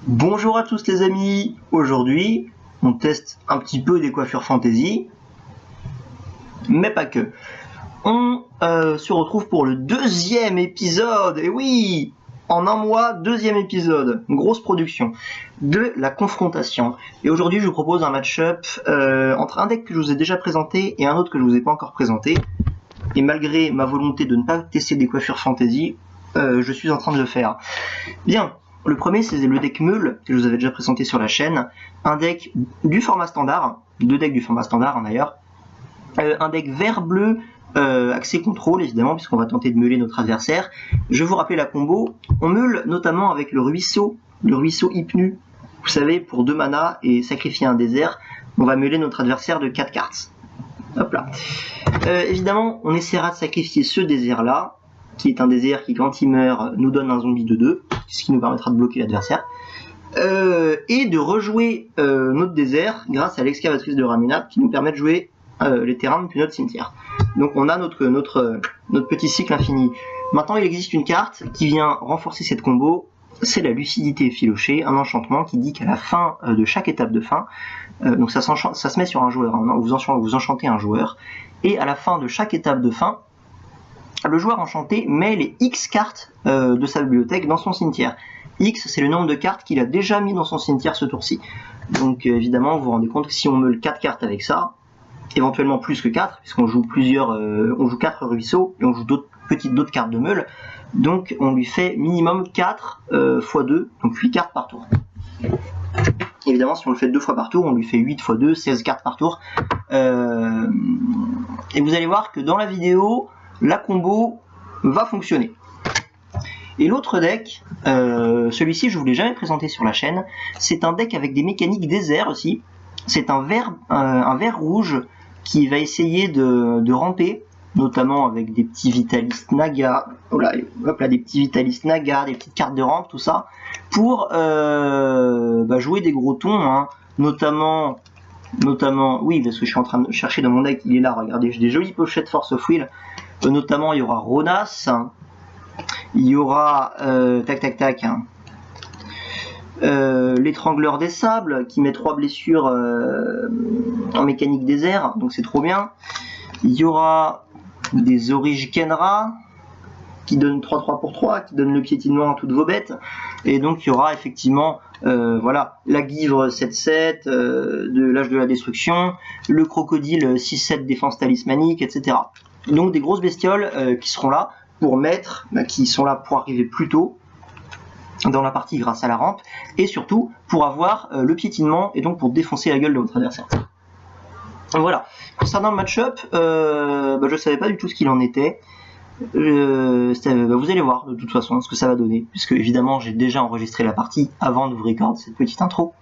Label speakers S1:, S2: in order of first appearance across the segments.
S1: Bonjour à tous les amis, aujourd'hui on teste un petit peu des coiffures fantasy, mais pas que. On se retrouve pour le deuxième épisode, et oui, en un mois, deuxième épisode, grosse production, de la confrontation. Et aujourd'hui je vous propose un match-up entre un deck que je vous ai déjà présenté et un autre que je vous ai pas encore présenté. Et malgré ma volonté de ne pas tester des coiffures fantasy, je suis en train de le faire. Bien. Le premier, c'est le deck Meule, que je vous avais déjà présenté sur la chaîne. Un deck du format standard, deux decks du format standard d'ailleurs. Un deck vert-bleu, axé contrôle évidemment, puisqu'on va tenter de meuler notre adversaire. Je vous rappelle la combo. On meule notamment avec le ruisseau Hypnu. Vous savez, pour 2 mana et sacrifier un désert, on va meuler notre adversaire de 4 cartes. Hop là. Évidemment, on essaiera de sacrifier ce désert-là, qui est un désert qui, quand il meurt, nous donne un zombie de 2, ce qui nous permettra de bloquer l'adversaire, et de rejouer notre désert grâce à l'excavatrice de Ramunap, qui nous permet de jouer les terrains depuis notre cimetière. Donc on a notre petit cycle infini. Maintenant, il existe une carte qui vient renforcer cette combo, c'est la lucidité effilochée, un enchantement qui dit qu'à la fin de chaque étape de fin, donc ça se met sur un joueur, hein, vous enchantez un joueur, et à la fin de chaque étape de fin, le joueur enchanté met les X cartes de sa bibliothèque dans son cimetière. X, c'est le nombre de cartes qu'il a déjà mis dans son cimetière ce tour-ci. Donc évidemment, vous vous rendez compte que si on meule 4 cartes avec ça, éventuellement plus que 4, puisqu'on joue on joue 4 ruisseaux, et on joue d'autres cartes de meule, donc on lui fait minimum 4 x 2, donc 8 cartes par tour. Évidemment, si on le fait 2 fois par tour, on lui fait 8 x 2, 16 cartes par tour. Et vous allez voir que dans la vidéo, la combo va fonctionner. Et l'autre deck, celui-ci je ne vous l'ai jamais présenté sur la chaîne, c'est un deck avec des mécaniques désert aussi. C'est un vert rouge qui va essayer de ramper, notamment avec des petits Vitalistes Naga, des petits Vitalistes Naga, des petites cartes de rampe, tout ça, pour jouer des gros tons, hein, notamment, oui, parce que je suis en train de chercher dans mon deck, il est là, regardez, j'ai des jolies pochettes Force of Will. Notamment, il y aura Ronas, il y aura l'étrangleur des sables qui met 3 blessures en mécanique désert, donc c'est trop bien. Il y aura des Orige Kenra qui donnent 3-3 pour 3, qui donnent le piétinement à toutes vos bêtes, et donc il y aura effectivement la Guivre 7-7 de l'âge de la destruction, le crocodile 6-7 défense talismanique, etc. Donc des grosses bestioles qui seront là pour qui sont là pour arriver plus tôt dans la partie grâce à la rampe, et surtout pour avoir le piétinement et donc pour défoncer la gueule de votre adversaire. Voilà. Concernant le match-up, je savais pas du tout ce qu'il en était. Vous allez voir de toute façon ce que ça va donner, puisque évidemment j'ai déjà enregistré la partie avant de vous recorder cette petite intro.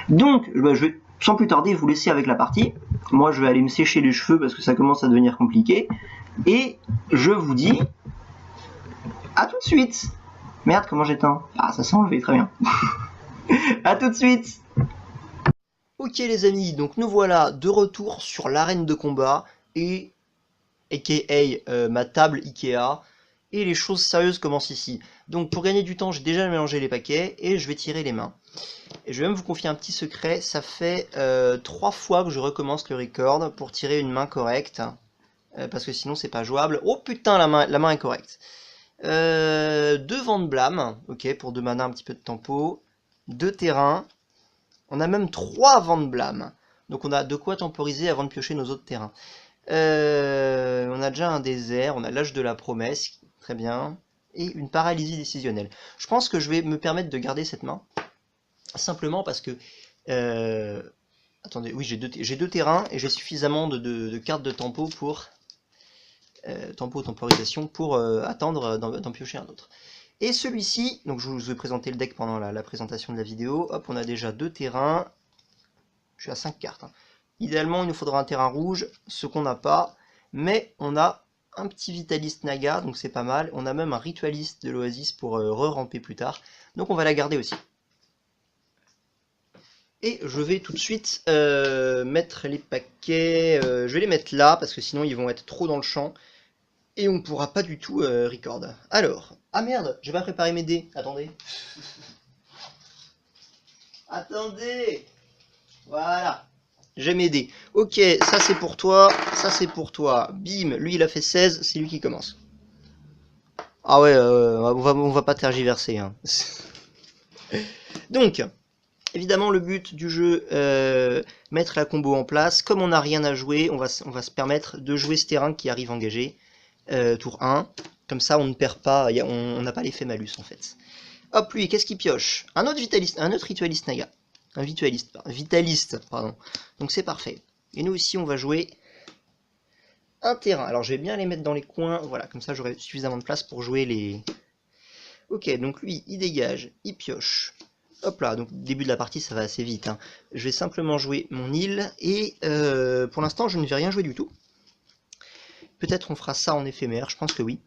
S1: Donc je vais sans plus tarder vous laisser avec la partie. Moi je vais aller me sécher les cheveux parce que ça commence à devenir compliqué, et je vous dis à tout de suite. Merde, comment j'éteins? Ah, ça s'est enlevé, très bien. À tout de suite. Ok les amis, donc nous voilà de retour sur l'arène de combat, et aka ma table Ikea, et les choses sérieuses commencent ici. Donc pour gagner du temps, j'ai déjà mélangé les paquets, et je vais tirer les mains. Et je vais même vous confier un petit secret, ça fait 3 fois que je recommence le record pour tirer une main correcte, parce que sinon c'est pas jouable. Oh putain, la main est correcte. 2 vents de blâme, ok, pour 2 mana, un petit peu de tempo, 2 terrains, on a même 3 vents de blâme, donc on a de quoi temporiser avant de piocher nos autres terrains. On a déjà un désert, on a l'âge de la promesse, très bien, et une paralysie décisionnelle. Je pense que je vais me permettre de garder cette main, simplement parce que... attendez, oui, j'ai 2 terrains, et j'ai suffisamment de cartes de tempo pour... temporisation pour attendre d'en piocher un autre. Et celui-ci, donc je vous ai présenté le deck pendant la présentation de la vidéo, hop, on a déjà 2 terrains, je suis à 5 cartes. Hein. Idéalement, il nous faudra un terrain rouge, ce qu'on n'a pas, mais on a un petit Vitaliste Naga, donc c'est pas mal, on a même un Ritualiste de l'Oasis pour re-ramper plus tard, donc on va la garder aussi. Et je vais tout de suite mettre les paquets, je vais les mettre là, parce que sinon ils vont être trop dans le champ, et on ne pourra pas du tout record. Alors, ah merde, j'ai pas préparé mes dés, attendez. Attendez. Voilà. J'ai m'aider. Ok, ça c'est pour toi, ça c'est pour toi. Bim, lui il a fait 16, c'est lui qui commence. Ah ouais, on va pas tergiverser. Hein. Donc, évidemment, le but du jeu, mettre la combo en place. Comme on n'a rien à jouer, on va se permettre de jouer ce terrain qui arrive engagé. Tour 1. Comme ça, on ne perd pas, on n'a pas l'effet malus en fait. Hop, lui, qu'est-ce qu'il pioche? Un autre ritualiste naga. Un vitaliste, pardon. Donc c'est parfait. Et nous ici, on va jouer un terrain. Alors je vais bien les mettre dans les coins. Voilà, comme ça j'aurai suffisamment de place pour jouer les... Ok, donc lui, il dégage, il pioche. Hop là, donc début de la partie, ça va assez vite. Hein. Je vais simplement jouer mon île. Et pour l'instant, je ne vais rien jouer du tout. Peut-être on fera ça en éphémère, je pense que oui.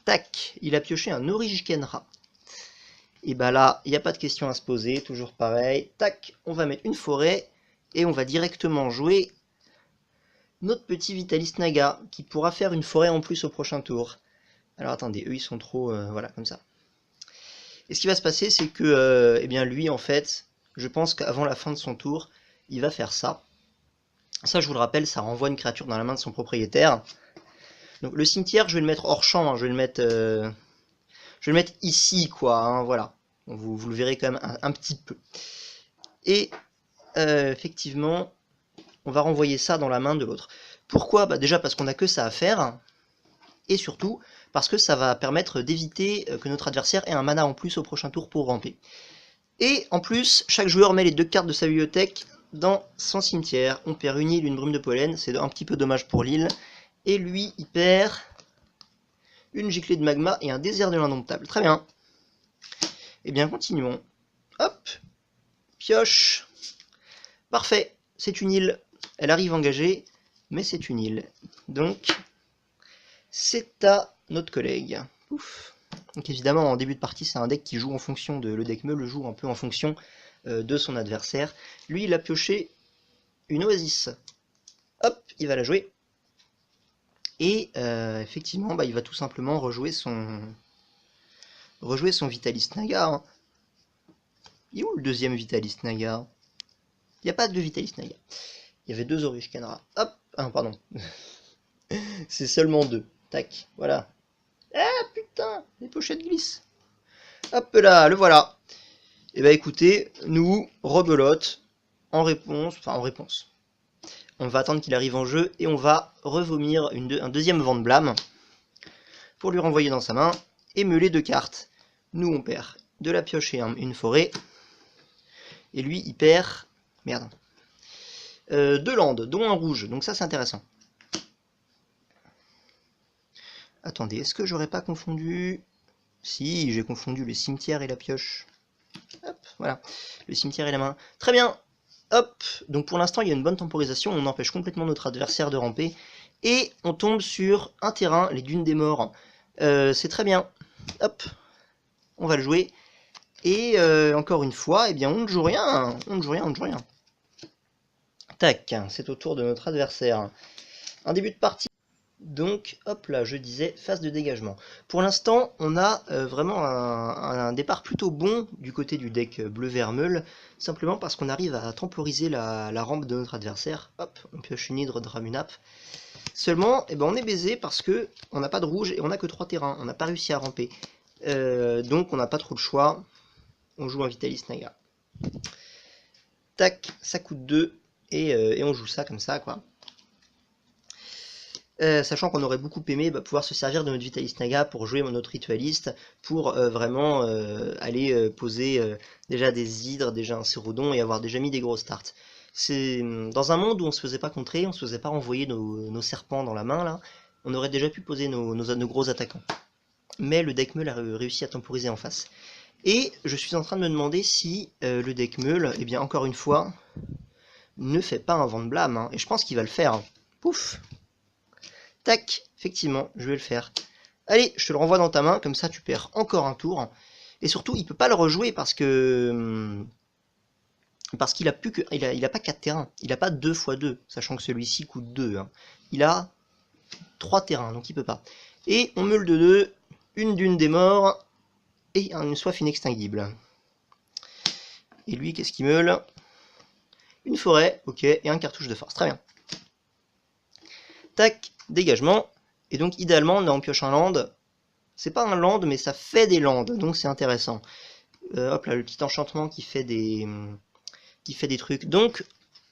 S1: Tac, il a pioché un Origenra. Et bah là, il n'y a pas de question à se poser, toujours pareil. Tac, on va mettre une forêt et on va directement jouer notre petit Vitaliste Naga qui pourra faire une forêt en plus au prochain tour. Alors attendez, eux ils sont trop... voilà, comme ça. Et ce qui va se passer, c'est que eh bien lui, en fait, je pense qu'avant la fin de son tour, il va faire ça. Ça, je vous le rappelle, ça renvoie une créature dans la main de son propriétaire. Donc le cimetière, je vais le mettre hors champ, hein, je vais le mettre ici, quoi, hein, voilà. Vous le verrez quand même un petit peu. Et effectivement, on va renvoyer ça dans la main de l'autre. Pourquoi? Bah déjà parce qu'on n'a que ça à faire, et surtout parce que ça va permettre d'éviter que notre adversaire ait un mana en plus au prochain tour pour ramper. Et en plus, chaque joueur met les 2 cartes de sa bibliothèque dans son cimetière. On perd une île, une brume de pollen, c'est un petit peu dommage pour l'île. Et lui, il perd une giclée de magma et un désert de l'indomptable. Très bien. Eh bien, continuons. Hop, pioche. Parfait, c'est une île. Elle arrive engagée, mais c'est une île. Donc, c'est à notre collègue. Ouf. Donc évidemment, en début de partie, c'est un deck qui joue en fonction de... Le deck me le joue un peu en fonction de son adversaire. Lui, il a pioché une Oasis. Hop, il va la jouer. Et effectivement, bah, il va tout simplement rejouer son Vitaliste Naga. Hein. Il est où le deuxième Vitaliste Naga? Il n'y a pas de Vitaliste Naga. Il y avait 2 Origenra. Hop, ah pardon. C'est seulement 2. Tac, voilà. Ah putain, les pochettes glissent. Hop là, le voilà. Et bah écoutez, nous, rebelote, en réponse, on va attendre qu'il arrive en jeu et on va revomir un deuxième vent de blâme pour lui renvoyer dans sa main et meuler 2 cartes. Nous, on perd de la pioche et une forêt. Et lui, il perd... Merde. 2 landes, dont un rouge. Donc ça, c'est intéressant. Attendez, est-ce que j'aurais pas confondu... Si, j'ai confondu le cimetière et la pioche. Hop, voilà. Le cimetière et la main. Très bien. Hop. Donc pour l'instant, il y a une bonne temporisation. On empêche complètement notre adversaire de ramper. Et on tombe sur un terrain, les dunes des morts. C'est très bien. Hop. On va le jouer. Et encore une fois, eh bien, on ne joue rien. On ne joue rien, on ne joue rien. Tac, c'est au tour de notre adversaire. Un début de partie. Donc, hop là, je disais, phase de dégagement. Pour l'instant, on a vraiment un départ plutôt bon du côté du deck bleu-vert meule, simplement parce qu'on arrive à temporiser la rampe de notre adversaire. Hop, on pioche une hydre de Ramunap. Seulement, eh ben, on est baisé parce que on n'a pas de rouge et on n'a que 3 terrains. On n'a pas réussi à ramper. Donc, on n'a pas trop le choix. On joue un Vitaliste Naga. Tac, ça coûte 2 et on joue ça comme ça, quoi. Sachant qu'on aurait beaucoup aimé pouvoir se servir de notre Vitaliste Naga pour jouer notre ritualiste, pour vraiment aller poser déjà des hydres, déjà un Cérodon et avoir déjà mis des gros starts. C'est dans un monde où on se faisait pas contrer, on se faisait pas renvoyer nos serpents dans la main là, on aurait déjà pu poser nos gros attaquants. Mais le deck meule a réussi à temporiser en face. Et je suis en train de me demander si le deck meule, eh bien encore une fois, ne fait pas un vent de blâme, hein. Et je pense qu'il va le faire. Pouf! Tac, effectivement, je vais le faire. Allez, je te le renvoie dans ta main, comme ça tu perds encore un tour. Et surtout, il peut pas le rejouer parce que... Parce qu'il a plus que... Il a pas 4 terrains, il a pas 2 x 2, sachant que celui-ci coûte 2. Hein. Il a 3 terrains, donc il peut pas. Et on meule de 2, une dune des morts, et une soif inextinguible. Et lui, qu'est-ce qu'il meule? Une forêt, ok, et un cartouche de force, très bien. Tac, dégagement. Et donc, idéalement, là, on pioche un land. C'est pas un land, mais ça fait des lands, donc c'est intéressant. Hop là, le petit enchantement qui fait des trucs. Donc,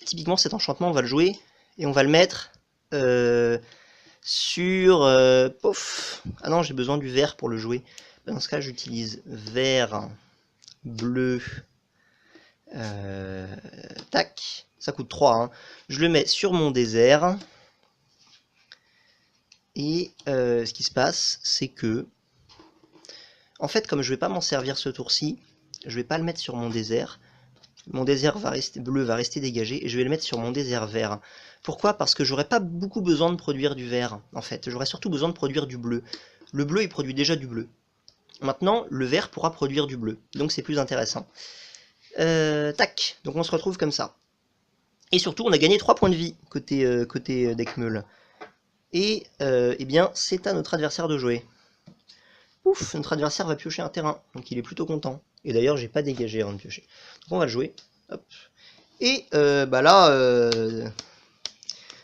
S1: typiquement, cet enchantement, on va le jouer, et on va le mettre sur... pouf. Ah non, j'ai besoin du vert pour le jouer. Dans ce cas, j'utilise vert, bleu, tac, ça coûte 3, hein. Je le mets sur mon désert. Et ce qui se passe, c'est que, en fait, comme je vais pas m'en servir ce tour-ci, je vais pas le mettre sur mon désert. Mon désert bleu va rester dégagé et je vais le mettre sur mon désert vert. Pourquoi? Parce que j'aurai pas beaucoup besoin de produire du vert, en fait. J'aurai surtout besoin de produire du bleu. Le bleu, il produit déjà du bleu. Maintenant, le vert pourra produire du bleu. Donc c'est plus intéressant. Tac. Donc on se retrouve comme ça. Et surtout, on a gagné 3 points de vie côté deck meule. Et eh bien, c'est à notre adversaire de jouer. Ouf, notre adversaire va piocher un terrain, donc il est plutôt content. Et d'ailleurs, j'ai pas dégagé avant de piocher. Donc on va le jouer. Hop. Et bah là,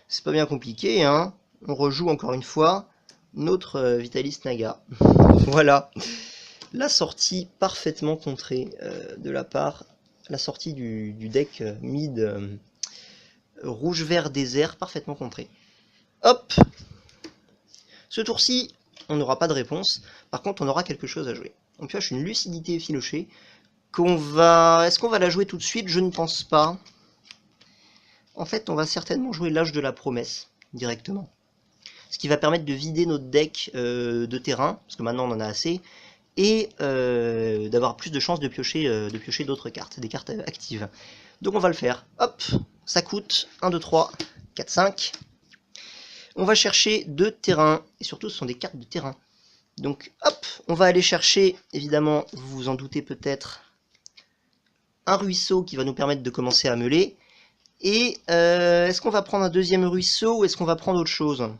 S1: c'est pas bien compliqué, hein. On rejoue encore une fois notre Vitalis Naga. Voilà. La sortie parfaitement contrée de la part, la sortie du deck mid rouge-vert désert, parfaitement contrée. Hop. Ce tour-ci, on n'aura pas de réponse. Par contre, on aura quelque chose à jouer. On pioche une lucidité effilochée. Est-ce qu'on va la jouer tout de suite? Je ne pense pas. En fait, on va certainement jouer l'âge de la promesse, directement. Ce qui va permettre de vider notre deck de terrain, parce que maintenant on en a assez, et d'avoir plus de chances de piocher d'autres cartes, des cartes actives. Donc on va le faire. Hop, ça coûte 1, 2, 3, 4, 5. On va chercher 2 terrains, et surtout ce sont des cartes de terrain. Donc hop, on va aller chercher, évidemment, vous vous en doutez peut-être, un ruisseau qui va nous permettre de commencer à meuler. Et est-ce qu'on va prendre un deuxième ruisseau ou est-ce qu'on va prendre autre chose?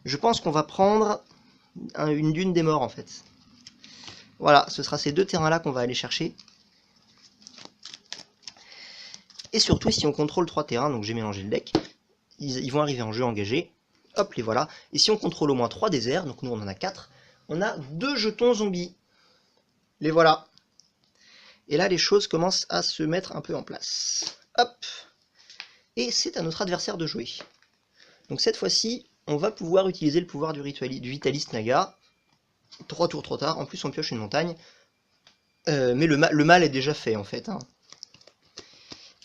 S1: Je pense qu'on va prendre une dune des morts en fait. Voilà, ce sera ces 2 terrains-là qu'on va aller chercher. Et surtout, si on contrôle 3 terrains, donc j'ai mélangé le deck, ils vont arriver en jeu engagé. Hop, les voilà. Et si on contrôle au moins 3 déserts, donc nous on en a 4, on a 2 jetons zombies. Les voilà. Et là, les choses commencent à se mettre un peu en place. Hop. Et c'est à notre adversaire de jouer. Donc cette fois-ci, on va pouvoir utiliser le pouvoir du Vitalis Naga. 3 tours trop tard, en plus on pioche une montagne. Mais le mal est déjà fait en fait, hein.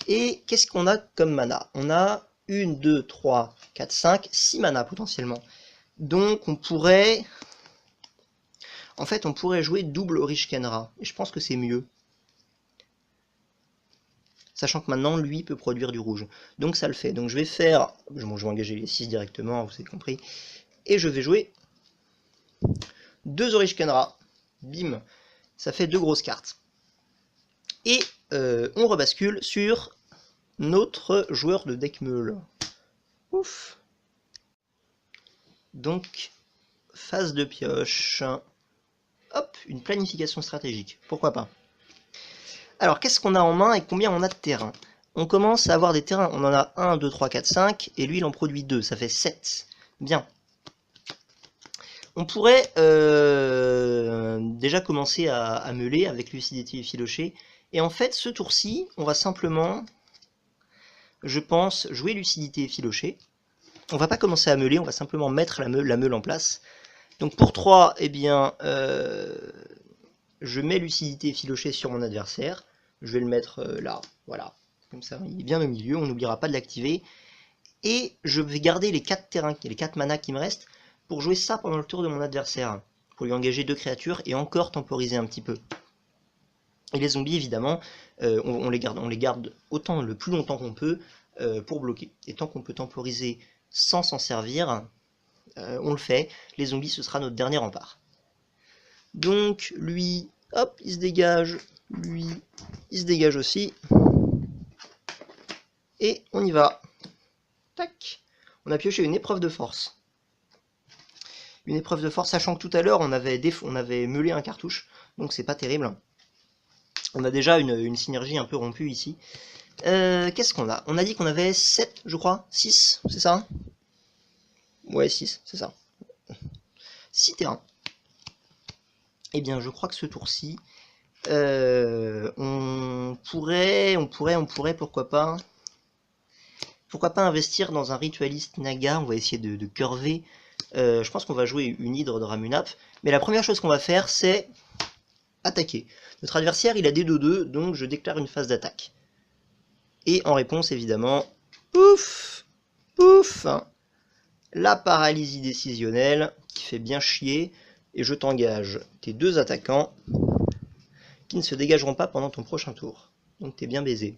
S1: Et qu'est-ce qu'on a comme mana? On a 1, 2, 3, 4, 5, 6 mana potentiellement. Donc on pourrait... En fait on pourrait jouer double Orishkenra. Et je pense que c'est mieux. Sachant que maintenant lui peut produire du rouge. Donc ça le fait. Donc je vais faire... je vais engager les 6 directement, vous avez compris. Et je vais jouer 2 Orishkenra. Bim. Ça fait 2 grosses cartes. Et on rebascule sur notre joueur de deck meule. Ouf. Donc, phase de pioche. Hop, une planification stratégique. Pourquoi pas? Alors, qu'est-ce qu'on a en main et combien on a de terrain? On commence à avoir des terrains. On en a 1, 2, 3, 4, 5. Et lui, il en produit 2. Ça fait 7. Bien. On pourrait déjà commencer à meuler avec lucidité effilochée. Et en fait, ce tour-ci, on va simplement, je pense, jouer lucidité effilochée. On va pas commencer à meuler, on va simplement mettre la meule en place. Donc pour 3, eh bien, je mets lucidité effilochée sur mon adversaire. Je vais le mettre là, voilà. Comme ça, il est bien au milieu, on n'oubliera pas de l'activer. Et je vais garder les 4 terrains, les 4 manas qui me restent, pour jouer ça pendant le tour de mon adversaire. Pour lui engager 2 créatures et encore temporiser un petit peu. Et les zombies, évidemment, on les garde autant le plus longtemps qu'on peut pour bloquer. Et tant qu'on peut temporiser sans s'en servir, on le fait. Les zombies, ce sera notre dernier rempart. Donc, lui, hop, il se dégage. Lui, il se dégage aussi. Et on y va. Tac. On a pioché une épreuve de force. Une épreuve de force, sachant que tout à l'heure, on avait meulé un cartouche. Donc, c'est pas terrible. On a déjà une synergie un peu rompue ici. Qu'est-ce qu'on a? On a dit qu'on avait 7, je crois. 6, c'est ça? Ouais, 6, c'est ça. 6 terrains. Eh bien, je crois que ce tour-ci, on pourrait, pourquoi pas investir dans un ritualiste Naga. On va essayer de curver. Je pense qu'on va jouer une hydre de Ramunap. Mais la première chose qu'on va faire, c'est attaquer. Notre adversaire, il a des 2-2, donc je déclare une phase d'attaque. Et en réponse, évidemment, pouf, pouf, la paralysie décisionnelle qui fait bien chier. Et je t'engage tes 2 attaquants qui ne se dégageront pas pendant ton prochain tour. Donc t'es bien baisé.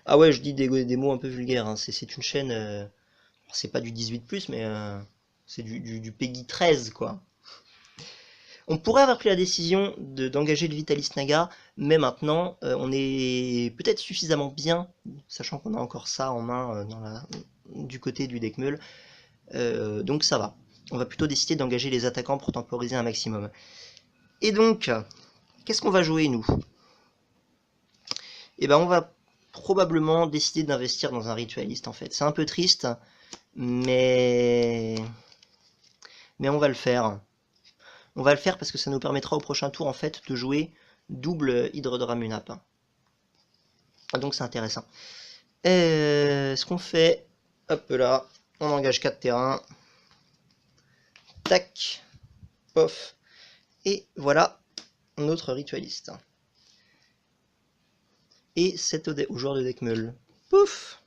S1: Ah ouais, je dis des mots un peu vulgaires, hein. C'est une chaîne, c'est pas du 18+, mais c'est du Peggy 13, quoi. On pourrait avoir pris la décision d'engager le Vitalist Naga, mais maintenant, on est peut-être suffisamment bien, sachant qu'on a encore ça en main du côté du deck Meul, donc ça va. On va plutôt décider d'engager les attaquants pour temporiser un maximum. Et donc, qu'est-ce qu'on va jouer, nous? Eh ben, on va probablement décider d'investir dans un ritualiste, en fait. C'est un peu triste, mais on va le faire. On va le faire parce que ça nous permettra au prochain tour, en fait, de jouer double Hydre de Ramunap. Donc c'est intéressant. Ce qu'on fait, hop là, on engage 4 terrains. Tac, pof. Et voilà notre ritualiste. Et 7 au joueur de deck Meul. Pouf.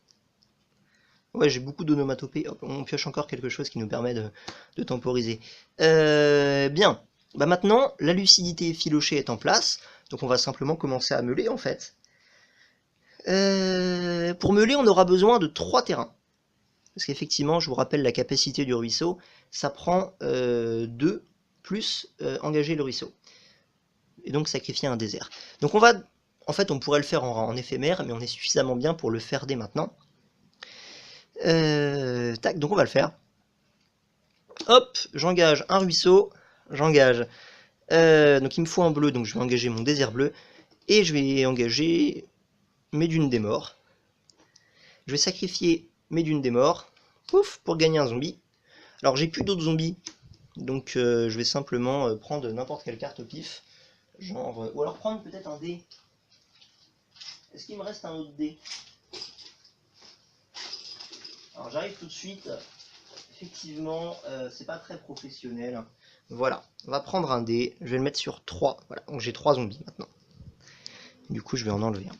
S1: Ouais, j'ai beaucoup d'onomatopées. On pioche encore quelque chose qui nous permet de temporiser. Bien. Bah maintenant, la lucidité effilochée est en place. Donc on va simplement commencer à meuler, en fait. Pour meuler, on aura besoin de 3 terrains. Parce qu'effectivement, je vous rappelle la capacité du ruisseau. Ça prend 2 plus engager le ruisseau. Et donc sacrifier un désert. Donc on va... En fait, on pourrait le faire en éphémère, mais on est suffisamment bien pour le faire dès maintenant. Tac, donc on va le faire. Hop, j'engage un ruisseau. J'engage... donc il me faut un bleu, donc je vais engager mon désert bleu. Et je vais engager mes dunes des morts. Je vais sacrifier mes dunes des morts. Pouf, pour gagner un zombie. Alors j'ai plus d'autres zombies. Donc je vais simplement prendre n'importe quelle carte au pif. Genre, ou alors prendre peut-être un dé. Est-ce qu'il me reste un autre dé? Alors j'arrive tout de suite. Effectivement, c'est pas très professionnel. Voilà, on va prendre un dé. Je vais le mettre sur 3. Voilà, donc j'ai 3 zombies maintenant. Du coup, je vais en enlever un.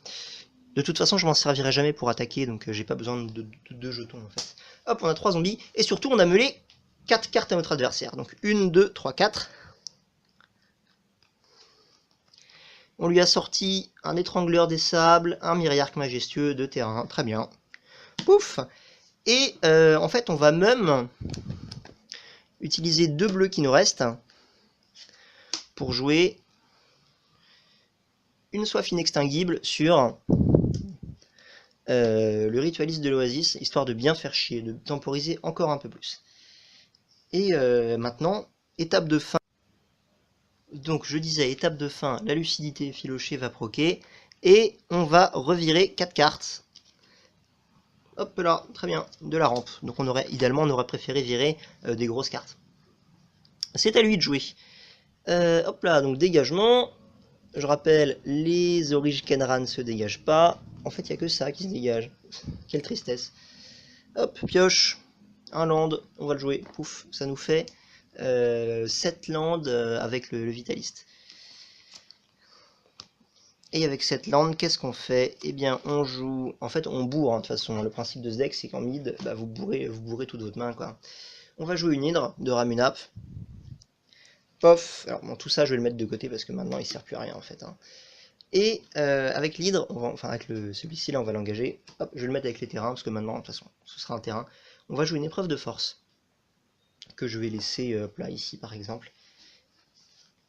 S1: De toute façon, je m'en servirai jamais pour attaquer, donc j'ai pas besoin de 2 jetons en fait. Hop, on a 3 zombies. Et surtout, on a meulé 4 cartes à notre adversaire. Donc 1, 2, 3, 4. On lui a sorti un étrangleur des sables, un myriarque majestueux de terrain. Très bien. Pouf. Et en fait, on va même utiliser 2 bleus qui nous restent pour jouer une soif inextinguible sur le ritualiste de l'oasis, histoire de bien faire chier, de temporiser encore un peu plus. Et maintenant, étape de fin. Donc je disais, étape de fin, la lucidité effilochée va proquer. Et on va revirer 4 cartes. Hop là, très bien, de la rampe. Donc idéalement, on aurait préféré virer des grosses cartes. C'est à lui de jouer. Hop là, donc dégagement. Je rappelle, les Origenran ne se dégagent pas. En fait, il n'y a que ça qui se dégage. Quelle tristesse. Hop, pioche. Un land, on va le jouer. Pouf, ça nous fait 7 lands avec le vitaliste. Et avec cette land, qu'est-ce qu'on fait? Eh bien, on joue... En fait, on bourre, hein, de toute façon. Le principe de ce deck, c'est qu'en mid, bah, vous bourrez toutes votre main, quoi. On va jouer une hydre de Ramunap. Pof. Alors, bon, tout ça, je vais le mettre de côté parce que maintenant, il ne sert plus à rien, en fait. Hein. Et avec l'hydre, enfin, avec celui-ci, là, on va l'engager. Hop, je vais le mettre avec les terrains parce que maintenant, de toute façon, ce sera un terrain. On va jouer une épreuve de force que je vais laisser là, ici, par exemple.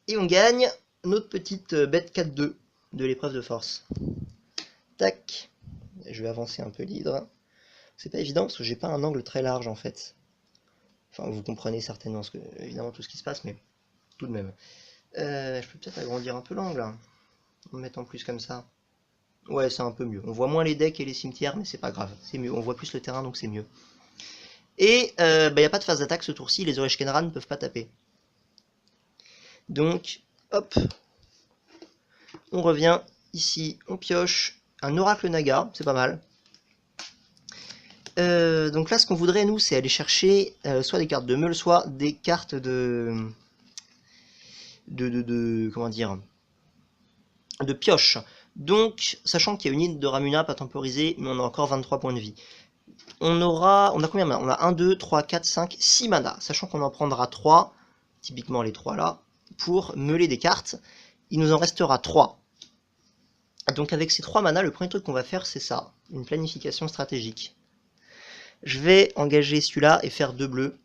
S1: Et on gagne notre petite bête 4-2 de l'épreuve de force. Tac. Je vais avancer un peu l'hydre. C'est pas évident parce que j'ai pas un angle très large en fait. Enfin, vous comprenez certainement évidemment tout ce qui se passe, mais tout de même. Je peux peut-être agrandir un peu l'angle, hein, en mettant plus comme ça. Ouais, c'est un peu mieux. On voit moins les decks et les cimetières, mais c'est pas grave. C'est mieux. On voit plus le terrain, donc c'est mieux. Et il n'y a pas de phase d'attaque ce tour-ci. Les Oreshkenra ne peuvent pas taper. Donc, hop. On revient ici. On pioche un Oracle Naga. C'est pas mal. Donc là, ce qu'on voudrait, nous, c'est aller chercher soit des cartes de meule, soit des cartes comment dire, de pioche. Donc, sachant qu'il y a une île de Ramuna pas temporisée, mais on a encore 23 points de vie. On a combien de mana? On a 1, 2, 3, 4, 5, 6 mana, sachant qu'on en prendra 3, typiquement les 3 là, pour meuler des cartes. Il nous en restera 3. Donc avec ces 3 mana, le premier truc qu'on va faire, c'est ça, une planification stratégique. Je vais engager celui-là et faire 2 bleus.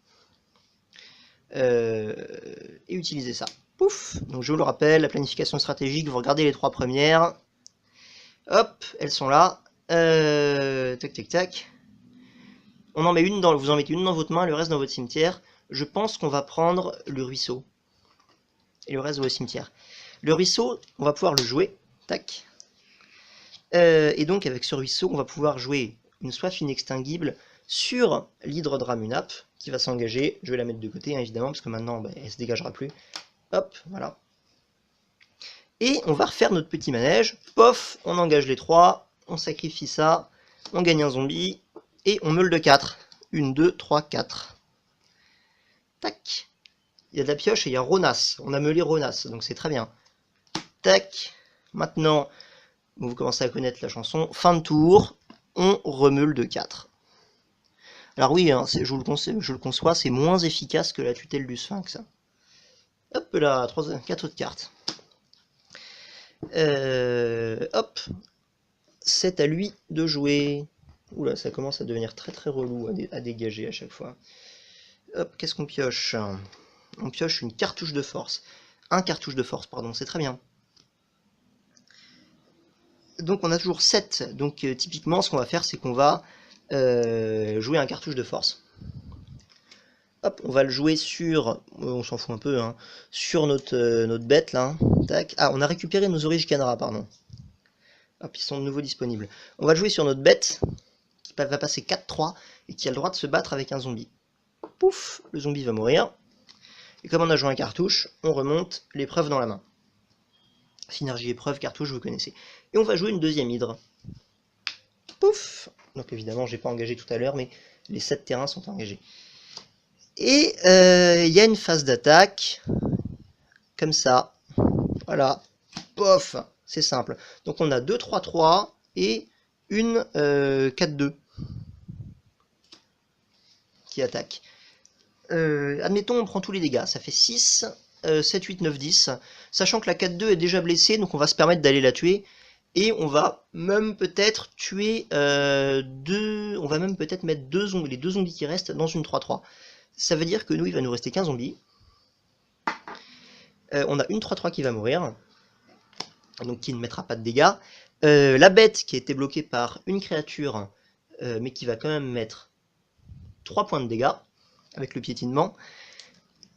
S1: Et utiliser ça. Pouf. Donc je vous le rappelle, la planification stratégique, vous regardez les 3 premières. Hop, elles sont là. Tac, tac, tac. On en met une vous en mettez une dans votre main, le reste dans votre cimetière. Je pense qu'on va prendre le ruisseau. Et le reste dans votre cimetière. Le ruisseau, on va pouvoir le jouer. Tac. Et donc avec ce ruisseau, on va pouvoir jouer une soif inextinguible sur l'hydre de Ramunap, qui va s'engager. Je vais la mettre de côté, hein, évidemment, parce que maintenant, elle se dégagera plus. Hop, voilà. Et on va refaire notre petit manège. Pof, on engage les 3, on sacrifie ça, on gagne un zombie, et on meule de 4. 1, 2, 3, 4. Tac. Il y a de la pioche et il y a Ronas. On a meulé Ronas, donc c'est très bien. Tac. Maintenant, vous commencez à connaître la chanson. Fin de tour, on remeule de 4. Alors oui, hein, je le conçois, c'est moins efficace que la tutelle du Sphinx. Hop là, 4 autres cartes. Hop. C'est à lui de jouer. Oula, ça commence à devenir très très relou à dégager à chaque fois. Hop, qu'est-ce qu'on pioche? On pioche une cartouche de force. Un cartouche de force, pardon, c'est très bien. Donc on a toujours 7. Donc typiquement, ce qu'on va faire, c'est qu'on va jouer un cartouche de force. Hop, on va le jouer sur, on s'en fout un peu, hein, sur notre bête là. Tac. Ah, on a récupéré nos Oreshkenra, pardon. Hop, ils sont de nouveau disponibles. On va le jouer sur notre bête, qui va passer 4-3, et qui a le droit de se battre avec un zombie. Pouf, le zombie va mourir. Et comme on a joué un cartouche, on remonte l'épreuve dans la main. Synergie épreuve, cartouche, vous connaissez. Et on va jouer une deuxième hydre. Pouf. Donc évidemment, j'ai pas engagé tout à l'heure, mais les 7 terrains sont engagés. Et il y a une phase d'attaque, comme ça. Voilà. Pof. C'est simple. Donc on a 2-3-3 et une 4-2 qui attaque. Admettons, on prend tous les dégâts. Ça fait 6, 7, 8, 9, 10. Sachant que la 4-2 est déjà blessée, donc on va se permettre d'aller la tuer. Et on va même peut-être tuer on va même peut-être mettre les 2 zombies qui restent dans une 3-3. Ça veut dire que nous, il va nous rester qu'un zombie. On a une 3-3 qui va mourir. Donc qui ne mettra pas de dégâts. La bête qui a été bloquée par une créature, mais qui va quand même mettre 3 points de dégâts, avec le piétinement.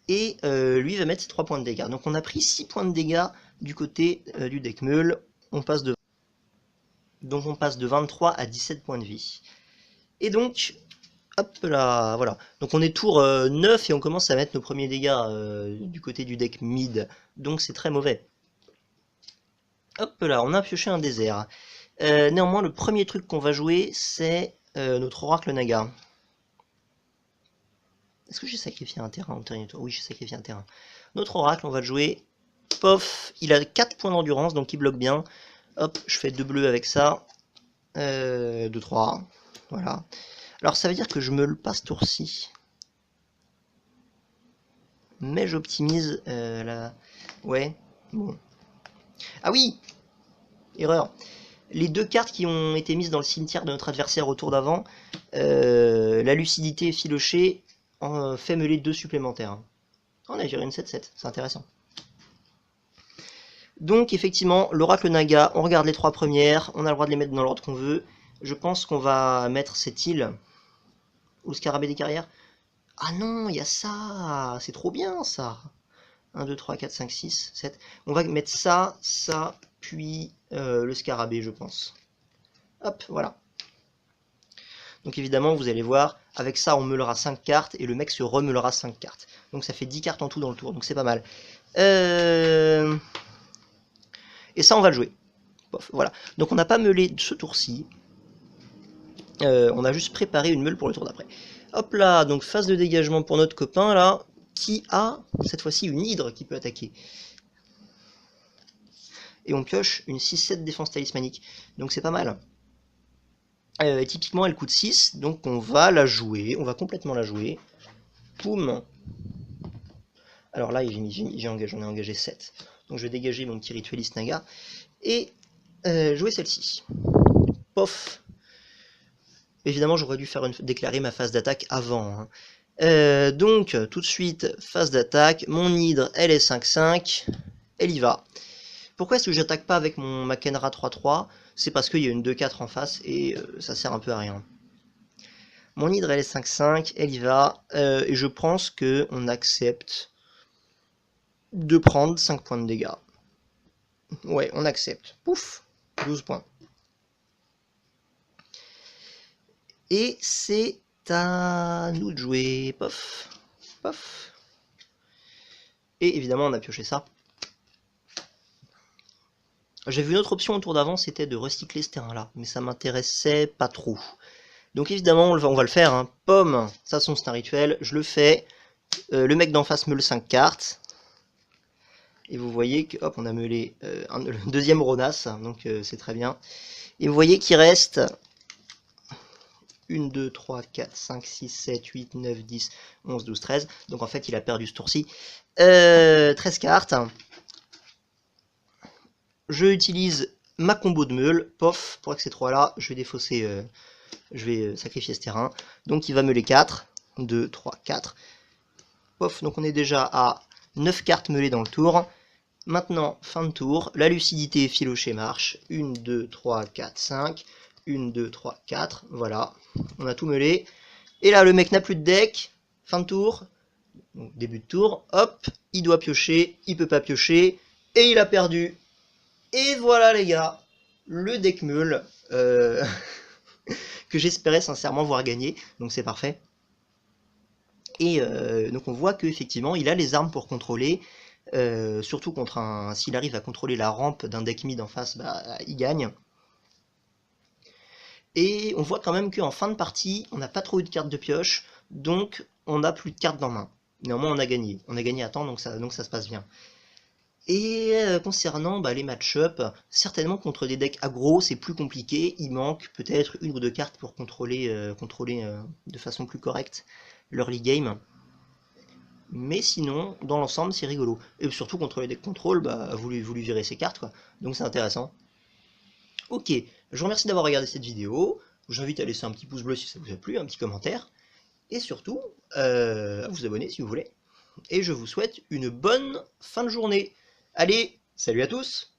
S1: Et lui va mettre ses 3 points de dégâts. Donc on a pris 6 points de dégâts du côté du deck meule. Donc on passe de 23 à 17 points de vie. Et donc, hop là, voilà. Donc on est tour 9 et on commence à mettre nos premiers dégâts du côté du deck mid. Donc c'est très mauvais. Hop là, on a pioché un désert. Néanmoins, le premier truc qu'on va jouer, c'est notre Oracle Naga. Est-ce que j'ai sacrifié un terrain au dernier tour? Oui, j'ai sacrifié un terrain. Notre Oracle, on va le jouer. Pof, il a 4 points d'endurance, donc il bloque bien. Hop, je fais 2 bleus avec ça. 2, 3. Voilà. Alors ça veut dire que je me le passe tour-ci. Mais j'optimise la... Ouais, bon. Ah oui! Erreur. Les 2 cartes qui ont été mises dans le cimetière de notre adversaire au tour d'avant, la lucidité et filoché, fait meuler 2 supplémentaires. On a viré une 7-7, c'est intéressant. Donc effectivement, l'Oracle Naga, on regarde les 3 premières, on a le droit de les mettre dans l'ordre qu'on veut. Je pense qu'on va mettre cette île, ou le Scarabée des Carrières. Ah non, il y a ça, c'est trop bien ça. 1, 2, 3, 4, 5, 6, 7. On va mettre ça, ça, puis le scarabée, je pense. Hop, voilà. Donc évidemment, vous allez voir, avec ça, on meulera 5 cartes, et le mec se remeulera 5 cartes. Donc ça fait 10 cartes en tout dans le tour, donc c'est pas mal. Et ça, on va le jouer. Pof, voilà. Donc on n'a pas meulé ce tour-ci. On a juste préparé une meule pour le tour d'après. Hop là, donc phase de dégagement pour notre copain, là, qui a, cette fois-ci, une hydre qui peut attaquer. Et on pioche une 6-7 défense talismanique. Donc c'est pas mal. Typiquement, elle coûte 6, donc on va la jouer. On va complètement la jouer. Poum. Alors là, j'en ai engagé 7. Donc je vais dégager mon petit ritualiste naga. Et jouer celle-ci. Pof. Évidemment, j'aurais dû déclarer ma phase d'attaque avant. Hein. Donc, tout de suite, phase d'attaque. Mon hydre, elle est 5-5. Elle y va. Pourquoi est-ce que j'attaque pas avec ma Kenra 3-3? C'est parce qu'il y a une 2-4 en face et ça sert un peu à rien. Mon hydre, elle est 5-5. Elle y va. Et je pense qu'on accepte de prendre 5 points de dégâts. Ouais, on accepte. Pouf, 12 points. Et c'est à nous de jouer. Pof, pof. Et évidemment, on a pioché ça. J'ai vu une autre option au tour d'avant, c'était de recycler ce terrain-là. Mais ça m'intéressait pas trop. Donc évidemment, on va le faire. Hein. Pomme, ça c'est un rituel. Je le fais. Le mec d'en face meule 5 cartes. Et vous voyez que, hop, on a meulé le deuxième Ronas. Donc c'est très bien. Et vous voyez qu'il reste 1, 2, 3, 4, 5, 6, 7, 8, 9, 10, 11, 12, 13. Donc en fait, il a perdu ce tour-ci. 13 cartes. Je utilise ma combo de meule. Pof, pour que ces 3-là, je vais défausser, je vais sacrifier ce terrain. Donc il va meuler 4. 2, 3, 4. Pof, donc on est déjà à 9 cartes meulées dans le tour. Maintenant, fin de tour. La lucidité et filoché marche. 1, 2, 3, 4, 5. 1, 2, 3, 4, voilà, on a tout meulé. Et là, le mec n'a plus de deck, fin de tour, donc début de tour, hop, il doit piocher, il peut pas piocher, et il a perdu. Et voilà les gars, le deck meule, que j'espérais sincèrement voir gagner, donc c'est parfait. Et donc on voit qu'effectivement, il a les armes pour contrôler, surtout contre s'il arrive à contrôler la rampe d'un deck mid en face, bah, il gagne. Et on voit quand même qu'en fin de partie, on n'a pas trop eu de cartes de pioche, donc on n'a plus de cartes dans main. Néanmoins, on a gagné. On a gagné à temps, donc ça se passe bien. Et concernant les match-up, certainement contre des decks aggro, c'est plus compliqué. Il manque peut-être 1 ou 2 cartes pour contrôler de façon plus correcte l'early game. Mais sinon, dans l'ensemble, c'est rigolo. Et surtout contre les decks contrôle, vous lui virez ses cartes, quoi. Donc c'est intéressant. Ok, je vous remercie d'avoir regardé cette vidéo. Je vous invite à laisser un petit pouce bleu si ça vous a plu, un petit commentaire. Et surtout, à vous abonner si vous voulez. Et je vous souhaite une bonne fin de journée. Allez, salut à tous!